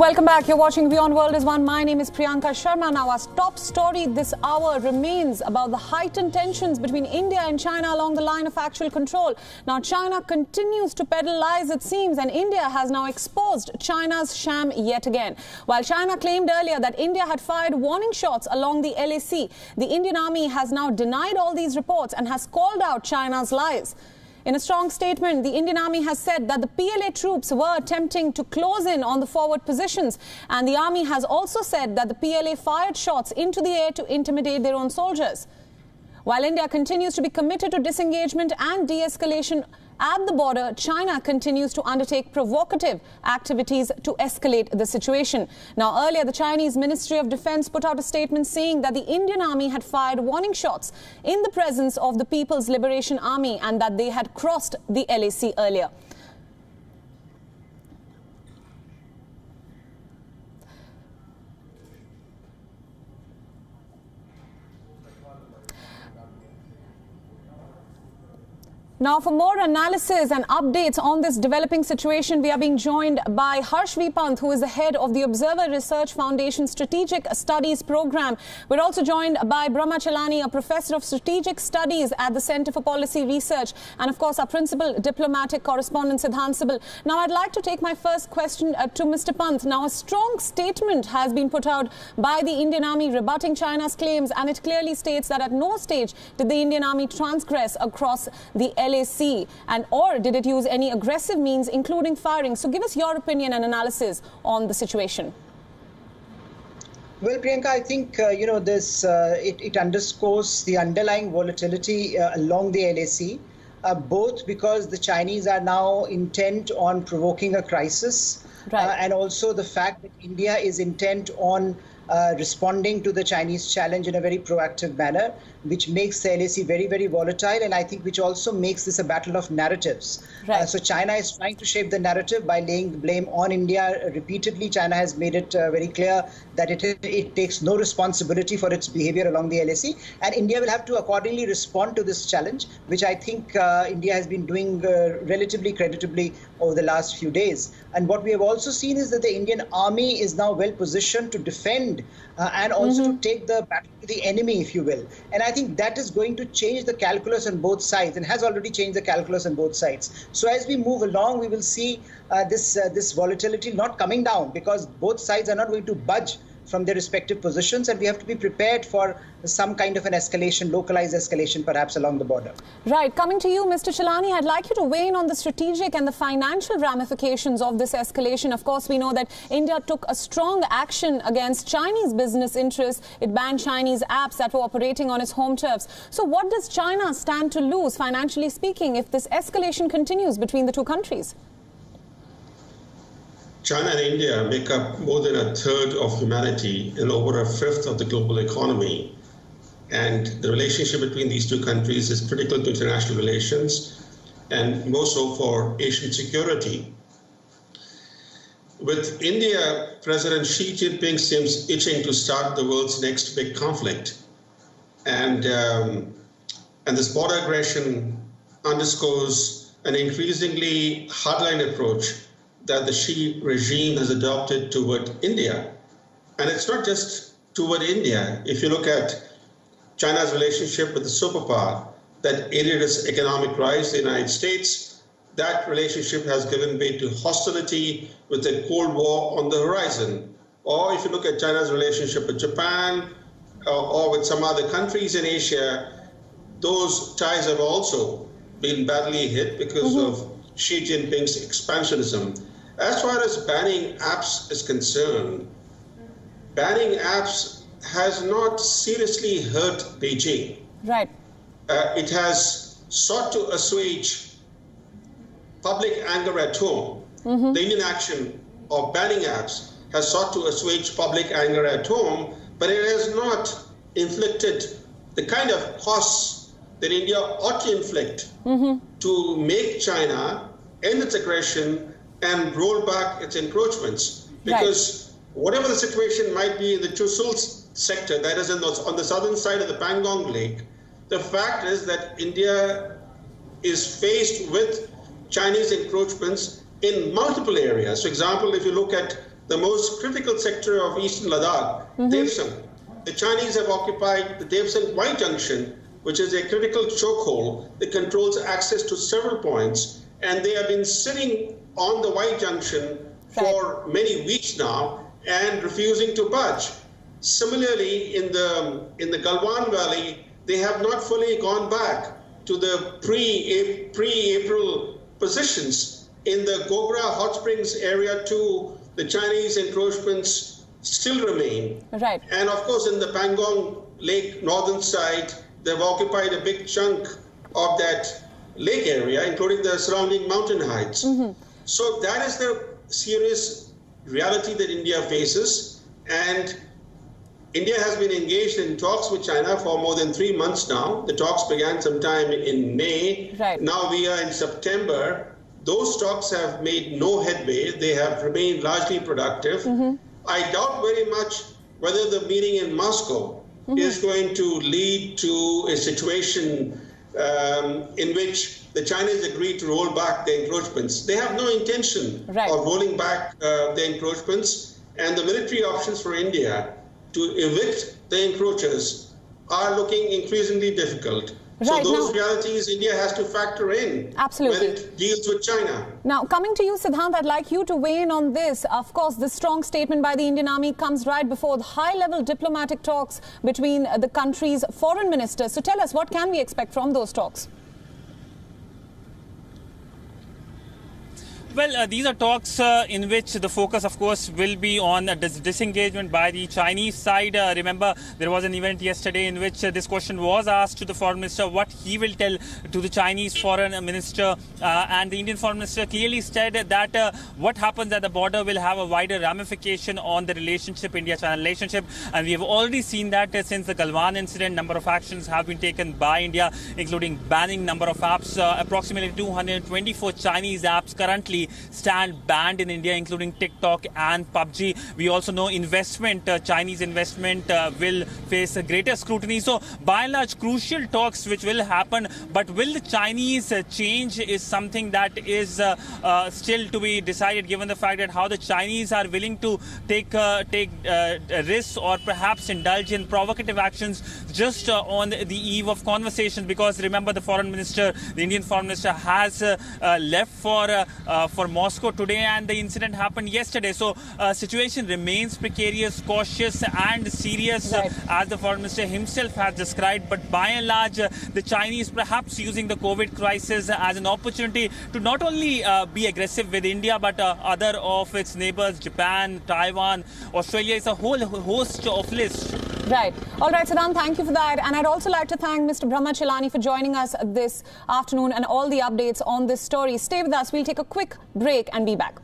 Welcome back. You're watching Beyond World is One. My name is Priyanka Sharma. Now, our top story this hour remains about the heightened tensions between India and China along the line of actual control. Now, China continues to peddle lies, it seems, and India has now exposed China's sham yet again. While China claimed earlier that India had fired warning shots along the LAC, the Indian army has now denied all these reports and has called out China's lies. In a strong statement, the Indian Army has said that the PLA troops were attempting to close in on the forward positions, and the Army has also said that the PLA fired shots into the air to intimidate their own soldiers. While India continues to be committed to disengagement and de-escalation at the border, China continues to undertake provocative activities to escalate the situation. Now, earlier, the Chinese Ministry of Defense put out a statement saying that the Indian Army had fired warning shots in the presence of the People's Liberation Army and that they had crossed the LAC earlier. Now, for more analysis and updates on this developing situation, we are being joined by Harsh V. Pant, who is the head of the Observer Research Foundation Strategic Studies Program. We're also joined by Brahma Chelani, a professor of strategic studies at the Center for Policy Research, and of course, our principal diplomatic correspondent, Siddhant Sibal. Now, I'd like to take my first question to Mr. Pant. Now, a strong statement has been put out by the Indian Army rebutting China's claims, and it clearly states that at no stage did the Indian Army transgress across the LAC, and or did it use any aggressive means, including firing? So give us your opinion and analysis on the situation. Well, Priyanka, I think, it underscores the underlying volatility along the LAC, both because the Chinese are now intent on provoking a crisis, right, and also the fact that India is intent on responding to the Chinese challenge in a very proactive manner, which makes the LAC very, very volatile, and I think which also makes this a battle of narratives. Right. So China is trying to shape the narrative by laying the blame on India. Repeatedly, China has made it very clear that it takes no responsibility for its behavior along the LAC, and India will have to accordingly respond to this challenge, which I think India has been doing relatively creditably over the last few days. And what we have also seen is that the Indian Army is now well positioned to defend and also to take the battle to the enemy, if you will. And I think that is going to change the calculus on both sides and has already changed the calculus on both sides. So as we move along, we will see this volatility not coming down, because both sides are not going to budge from their respective positions, and we have to be prepared for some kind of an escalation, localized escalation perhaps along the border. Right. Coming to you, Mr. Chelani, I'd like you to weigh in on the strategic and the financial ramifications of this escalation. Of course, we know that India took a strong action against Chinese business interests. It banned Chinese apps that were operating on its home turfs. So what does China stand to lose, financially speaking, if this escalation continues between the two countries? China and India make up more than a third of humanity and over a fifth of the global economy. And the relationship between these two countries is critical to international relations, and more so for Asian security. With India, President Xi Jinping seems itching to start the world's next big conflict. And this border aggression underscores an increasingly hardline approach that the Xi regime has adopted toward India. And it's not just toward India. If you look at China's relationship with the superpower that aided its economic rise, the United States, that relationship has given way to hostility with a Cold War on the horizon. Or if you look at China's relationship with Japan or with some other countries in Asia, those ties have also been badly hit because of Xi Jinping's expansionism. As far as banning apps is concerned, banning apps has not seriously hurt Beijing. Right. It has sought to assuage public anger at home. The Indian action of banning apps has sought to assuage public anger at home, but it has not inflicted the kind of costs that India ought to inflict to make China end its aggression and roll back its encroachments. Because whatever the situation might be in the Chushul sector, that is on the southern side of the Pangong Lake, the fact is that India is faced with Chinese encroachments in multiple areas. For example, if you look at the most critical sector of eastern Ladakh, Devsang. The Chinese have occupied the Devsang White Junction, which is a critical chokehold that controls access to several points, and they have been sitting on the White Junction for many weeks now and refusing to budge. Similarly, in the Galwan Valley, they have not fully gone back to the pre-April positions. In the Gogra Hot Springs area too, the Chinese encroachments still remain. Right. And of course, in the Pangong Lake northern side, they've occupied a big chunk of that lake area, including the surrounding mountain heights. So that is the serious reality that India faces. And India has been engaged in talks with China for more than 3 months now. The talks began sometime in May. Right. Now we are in September. Those talks have made no headway. They have remained largely productive. I doubt very much whether the meeting in Moscow is going to lead to a situation in which the Chinese agree to roll back the encroachments. They have no intention of rolling back the encroachments, and the military options for India to evict the encroachers are looking increasingly difficult. So those realities India has to factor in when it deals with China. Now, coming to you, Siddhant, I'd like you to weigh in on this. Of course, this strong statement by the Indian Army comes right before the high-level diplomatic talks between the country's foreign ministers. So tell us, what can we expect from those talks? Well, these are talks in which the focus, of course, will be on disengagement by the Chinese side. Remember, there was an event yesterday in which this question was asked to the foreign minister, what he will tell to the Chinese foreign minister. And the Indian foreign minister clearly said that what happens at the border will have a wider ramification on the relationship, India-China relationship. And we have already seen that since the Galwan incident, number of actions have been taken by India, including banning number of apps. Approximately 224 Chinese apps currently stand banned in India, including TikTok and PUBG. We also know investment, Chinese investment will face a greater scrutiny. So by and large, crucial talks which will happen, but will the Chinese change is something that is still to be decided, given the fact that how the Chinese are willing to take risks or perhaps indulge in provocative actions just on the eve of conversation. Because remember, the foreign minister, the Indian foreign minister, has left for Moscow today, and the incident happened yesterday. So situation remains precarious, cautious and serious, as the foreign minister himself has described. But by and large, the Chinese perhaps using the COVID crisis as an opportunity to not only be aggressive with India, but other of its neighbors, Japan, Taiwan, Australia. Is a whole host of lists. Right. All right, Siddhant, thank you for that. And I'd also like to thank Mr. Brahma Chilani for joining us this afternoon and all the updates on this story. Stay with us. We'll take a quick break and be back.